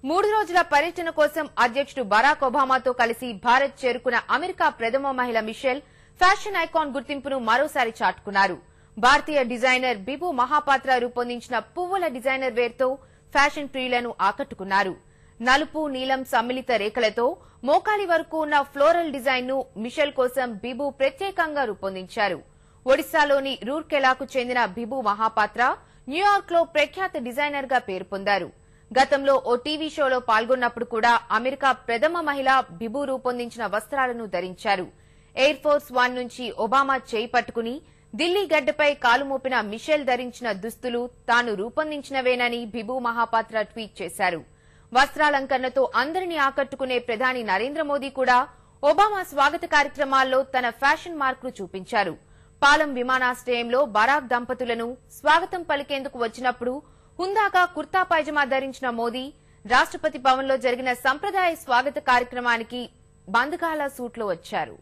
3 రోజుల పర్యటన కోసం అధ్యక్షుడు బరాక్ ఒబామాతో కలిసి భారత్ చేరుకున్న అమెరికా ప్రథమ మహిళ మిషెల్ ఫ్యాషన్ ఐకాన్ గుర్తింపును మరోసారి చాటుకున్నారు. భారతీయ డిజైనర్ బిబు మహాపాత్ర రూపొందించిన పువ్వుల డిజైనర్ వేర్తో ఫ్యాషన్ ప్రియులను ఆకట్టుకున్నారు. నలుపు నీలం సమ్మిళిత రేఖలతో మోకాలి వరకు ఉన్న ఫ్లోరల్ డిజైన్ ను మిషెల్ కోసం బిబు ప్రత్యేకంగా రూపొందించారు. ఒడిశాలోని రూర్కెలాకు చెందిన బిబు మహాపాత్ర న్యూయార్క్ లో ప్రఖ్యాత డిజైనర్ గా పేరు పొందారు. గతంలో ఓ టీవీ షోలో పాల్గొన్నప్పుడు కూడా అమెరికా ప్రథమ మహిళ బిబు రూపొందించిన వస్త్రాలను ధరించారు. ఎయిర్ ఫోర్స్ 1 నుంచి ఒబామా చేయి పట్టుకుని ఢిల్లీ గడ్డపై కాలు మోపిన మిషెల్ ధరించిన దుస్తులు తాను రూపొందించినవేనని బిబు మహాపాత్ర ట్వీట్ చేశారు. వస్త్రాలంకరణతో అందరినీ ఆకట్టుకునే ప్రధాని నరేంద్ర మోదీ కూడా ఒబామా స్వాగత కార్యక్రమాల్లో తన ఫ్యాషన్ మార్కులు చూపించారు. పాలం విమానాశ్రయంలో బరాక్ దంపతులను స్వాగతం పలికేందుకు వచ్చినప్పుడు హుందాగా కుర్తా పైజమా ధరించిన మోదీ రాష్ట్రపతి భవన్లో జరిగిన సంప్రదాయ స్వాగత కార్యక్రమానికి బందగాల సూట్లో వచ్చారు.